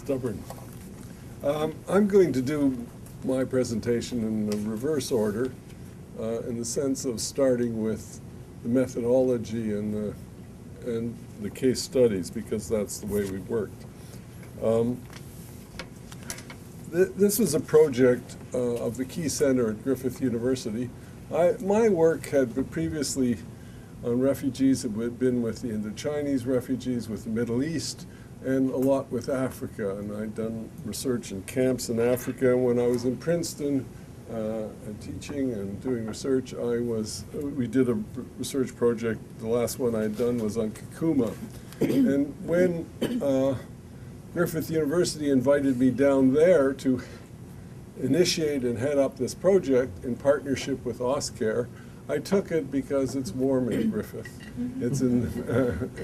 Stubborn. I'm going to do my presentation in the reverse order, in the sense of starting with the methodology and the case studies, because that's the way we worked. This was a project of the Key Center at Griffith University. My work had been previously on refugees. It had been with the Indochinese refugees, with the Middle East, and a lot with Africa. And I'd done research in camps in Africa. When I was in Princeton and teaching and doing research, we did a research project. The last one I had done was on Kakuma. And when Griffith University invited me down there to initiate and head up this project in partnership with OSCARE, I took it because it's warm in Griffith. It's in,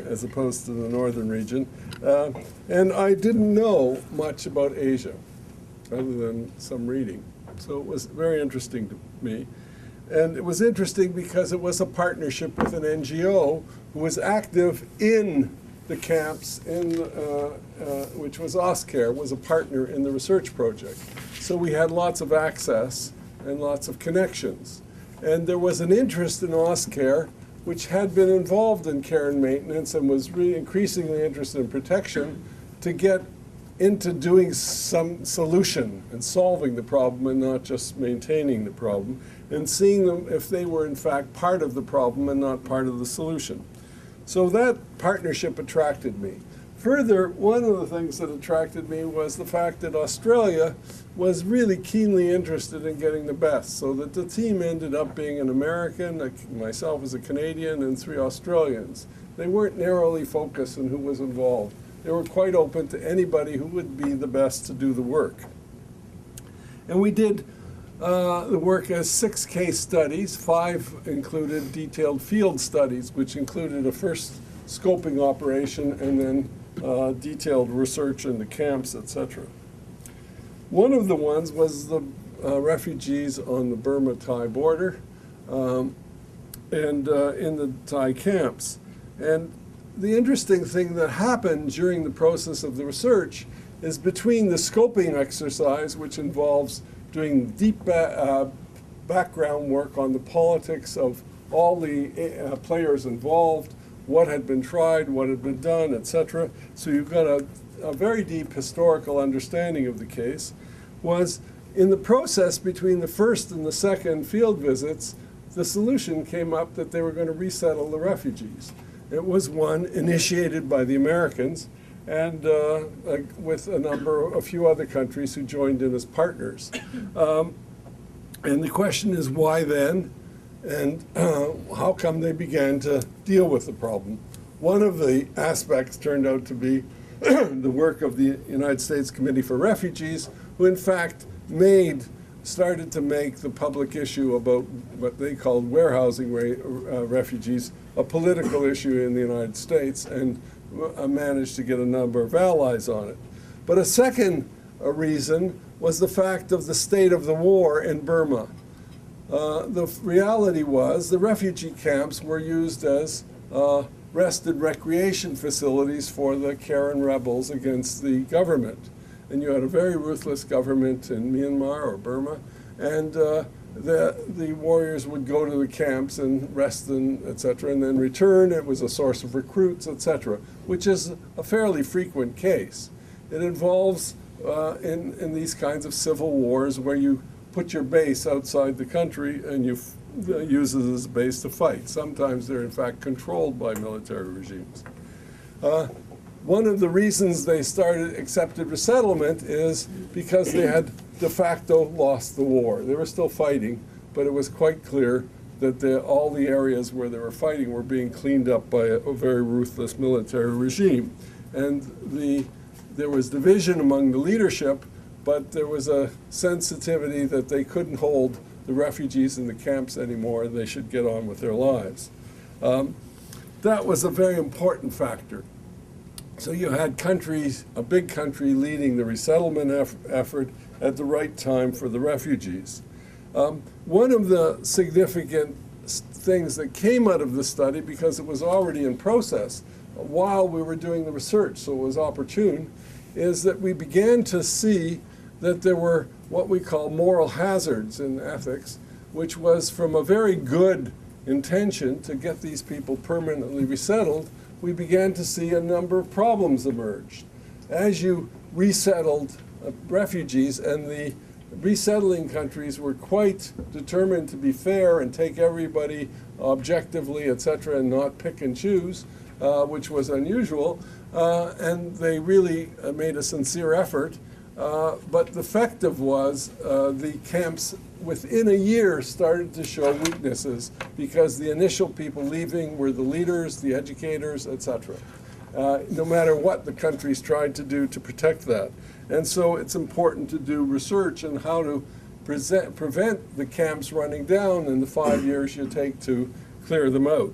as opposed to the northern region. And I didn't know much about Asia, other than some reading. So it was very interesting to me. And it was interesting because it was a partnership with an NGO who was active in the camps, which was OSCARE, was a partner in the research project. So we had lots of access and lots of connections. And there was an interest in OSCARE, which had been involved in care and maintenance and was really increasingly interested in protection, to get into doing some solution and solving the problem and not just maintaining the problem, and seeing them if they were in fact part of the problem and not part of the solution. So that partnership attracted me. Further, one of the things that attracted me was the fact that Australia was really keenly interested in getting the best, so that the team ended up being an American, myself as a Canadian, and 3 Australians. They weren't narrowly focused on who was involved. They were quite open to anybody who would be the best to do the work. And we did the work as 6 case studies. 5 included detailed field studies, which included a first scoping operation and then detailed research in the camps, etc. One of the ones was the refugees on the Burma-Thai border and in the Thai camps. And the interesting thing that happened during the process of the research is between the scoping exercise, which involves doing deep background work on the politics of all the players involved, what had been tried, what had been done, etc. So you've got a very deep historical understanding of the case. Was in the process between the first and the second field visits, the solution came up that they were going to resettle the refugees. It was one initiated by the Americans and with a few other countries who joined in as partners. And the question is, why then? And how come they began to deal with the problem? One of the aspects turned out to be the work of the United States Committee for Refugees, who in fact started to make the public issue about what they called warehousing refugees a political issue in the United States, and managed to get a number of allies on it. But a second reason was the fact of the state of the war in Burma. The reality was the refugee camps were used as rest and recreation facilities for the Karen rebels against the government. And you had a very ruthless government in Myanmar or Burma, and the warriors would go to the camps and rest and etc. and then return. It was a source of recruits, etc., which is a fairly frequent case. It involves in these kinds of civil wars where you put your base outside the country and you use it as a base to fight. Sometimes they're in fact controlled by military regimes. One of the reasons they accepted resettlement is because they had de facto lost the war. They were still fighting, but it was quite clear that all the areas where they were fighting were being cleaned up by a very ruthless military regime. And there was division among the leadership, but there was a sensitivity that they couldn't hold the refugees in the camps anymore. They should get on with their lives. That was a very important factor. So you had countries, a big country leading the resettlement effort at the right time for the refugees. One of the significant things that came out of the study, because it was already in process while we were doing the research, so it was opportune, is that we began to see that there were what we call moral hazards in ethics, which was from a very good intention to get these people permanently resettled, we began to see a number of problems emerge. As you resettled refugees, and the resettling countries were quite determined to be fair and take everybody objectively, etc., and not pick and choose, which was unusual, and they really made a sincere effort. But the effective was the camps within a year started to show weaknesses because the initial people leaving were the leaders, the educators, etc. No matter what the countries tried to do to protect that. And so it's important to do research on how to prevent the camps running down in the 5 years you take to clear them out.